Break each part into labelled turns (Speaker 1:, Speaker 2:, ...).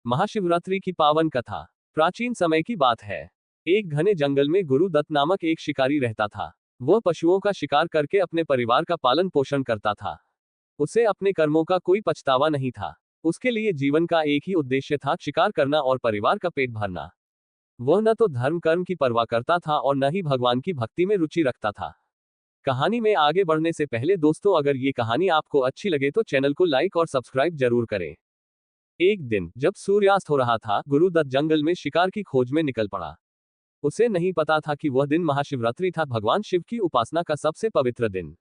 Speaker 1: महाशिवरात्रि की पावन कथा। प्राचीन समय की बात है। एक घने जंगल में गुरु दत्त नामक एक शिकारी रहता था। वह पशुओं का शिकार करके अपने परिवार का पालन पोषण करता था। उसे अपने कर्मों का कोई पछतावा नहीं था। उसके लिए जीवन का एक ही उद्देश्य था, शिकार करना और परिवार का पेट भरना। वह न तो धर्म कर्म की परवाह करता था और न ही भगवान की भक्ति में रुचि रखता था। कहानी में आगे बढ़ने से पहले दोस्तों, अगर ये कहानी आपको अच्छी लगे तो चैनल को लाइक और सब्सक्राइब जरूर करें। एक दिन जब सूर्यास्त हो रहा था, गुरु दत्त जंगल में शिकार की खोज में निकल पड़ा। उसे नहीं पता था कि वह दिन महाशिवरात्रि था, भगवान शिव की उपासना का सबसे पवित्र दिन।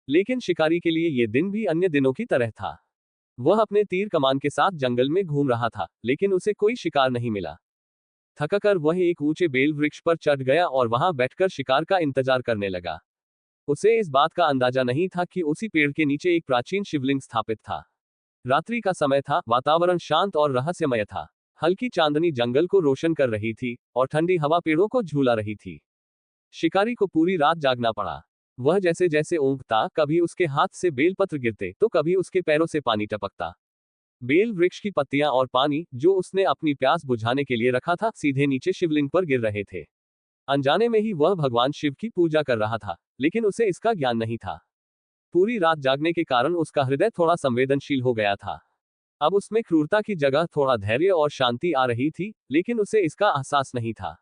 Speaker 1: लेकिन शिकारी के लिए यह दिन भी अन्य दिनों की तरह था। वह अपने तीर कमान के साथ जंगल में घूम रहा था, लेकिन उसे कोई शिकार नहीं मिला। थककर वह एक ऊंचे बेल वृक्ष पर चढ़ गया और वहां बैठकर शिकार का इंतजार करने लगा। उसे इस बात का अंदाजा नहीं था कि उसी पेड़ के नीचे एक प्राचीन शिवलिंग स्थापित था। रात्रि का समय था, वातावरण शांत और रहस्यमय था। हल्की चांदनी जंगल को रोशन कर रही थी और ठंडी हवा पेड़ों को झूला रही थी। शिकारी को पूरी रात जागना पड़ा। वह जैसे जैसे ऊँघता, कभी उसके हाथ से बेलपत्र गिरते तो कभी उसके पैरों से पानी टपकता। बेल वृक्ष की पत्तियां और पानी, जो उसने अपनी प्यास बुझाने के लिए रखा था, सीधे नीचे शिवलिंग पर गिर रहे थे। अनजाने में ही वह भगवान शिव की पूजा कर रहा था, लेकिन उसे इसका ज्ञान नहीं था। पूरी रात जागने के कारण उसका हृदय थोड़ा संवेदनशील हो गया था। अब उसमें क्रूरता की जगह थोड़ा धैर्य और शांति आ रही थी, लेकिन उसे इसका एहसास नहीं था।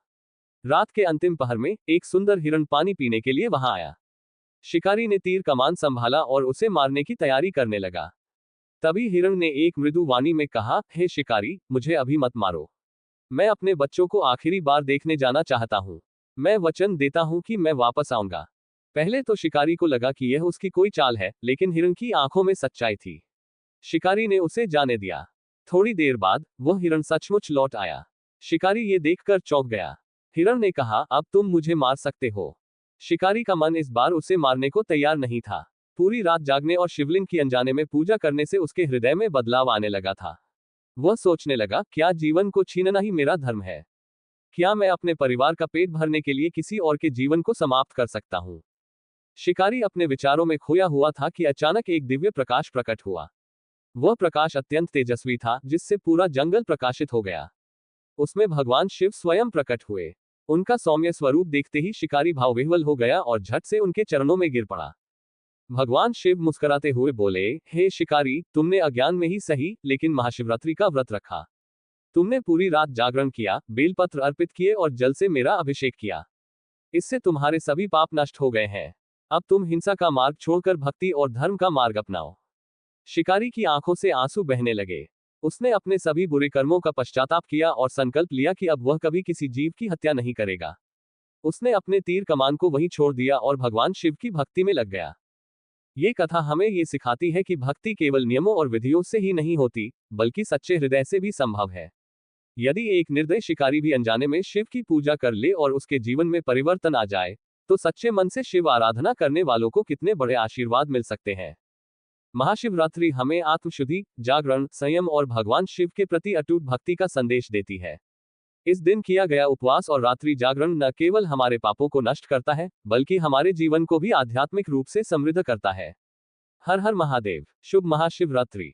Speaker 1: रात के अंतिम पहर में एक सुंदर हिरण पानी पीने के लिए वहां आया। शिकारी ने तीर कमान संभाला और उसे मारने की तैयारी करने लगा। तभी हिरण ने एक मृदु वाणी में कहा, हे शिकारी, मुझे अभी मत मारो। मैं अपने बच्चों को आखिरी बार देखने जाना चाहता हूं। मैं वचन देता हूं कि मैं वापस आऊंगा। पहले तो शिकारी को लगा कि यह उसकी कोई चाल है, लेकिन हिरण की आंखों में सच्चाई थी। शिकारी ने उसे जाने दिया। थोड़ी देर बाद वह हिरण सचमुच लौट आया। शिकारी ये देखकर चौंक गया। हिरण ने कहा, अब तुम मुझे मार सकते हो। शिकारी का मन इस बार उसे मारने को तैयार नहीं था। पूरी रात जागने और शिवलिंग की अनजाने में पूजा करने से उसके हृदय में बदलाव आने लगा था। वह सोचने लगा, क्या जीवन को छीनना ही मेरा धर्म है? क्या मैं अपने परिवार का पेट भरने के लिए किसी और के जीवन को समाप्त कर सकता हूं? शिकारी अपने विचारों में खोया हुआ था कि अचानक एक दिव्य प्रकाश प्रकट हुआ। वह प्रकाश अत्यंत तेजस्वी था, जिससे पूरा जंगल प्रकाशित हो गया। उसमें भगवान शिव स्वयं प्रकट हुए। उनका सौम्य स्वरूप देखते ही शिकारी भावविह्वल हो गया और झट से उनके चरणों में गिर पड़ा। भगवान शिव मुस्कुराते हुए बोले, हे शिकारी, तुमने अज्ञान में ही सही, लेकिन महाशिवरात्रि का व्रत रखा। तुमने पूरी रात जागरण किया, बेलपत्र अर्पित किए और जल से मेरा अभिषेक किया। इससे तुम्हारे सभी पाप नष्ट हो गए हैं। अब तुम हिंसा का मार्ग छोड़कर भक्ति और धर्म का मार्ग अपनाओ। शिकारी की आंखों से आंसू बहने लगे। उसने अपने सभी बुरे कर्मों का पश्चाताप किया और संकल्प लिया कि अब वह कभी किसी जीव की हत्या नहीं करेगा। उसने अपने तीर कमान को वहीं छोड़ दिया और भगवान शिव की भक्ति में लग गया। ये कथा हमें ये सिखाती है कि भक्ति केवल नियमों और विधियों से ही नहीं होती, बल्कि सच्चे हृदय से भी संभव है। यदि एक निर्दयी शिकारी भी अनजाने में शिव की पूजा कर ले और उसके जीवन में परिवर्तन आ जाए, तो सच्चे मन से शिव आराधना करने वालों को कितने बड़े आशीर्वाद मिल सकते हैं। महाशिवरात्रि हमें आत्मशुद्धि, जागरण, संयम और भगवान शिव के प्रति अटूट भक्ति का संदेश देती है। इस दिन किया गया उपवास और रात्रि जागरण न केवल हमारे पापों को नष्ट करता है, बल्कि हमारे जीवन को भी आध्यात्मिक रूप से समृद्ध करता है। हर हर महादेव। शुभ महाशिवरात्रि।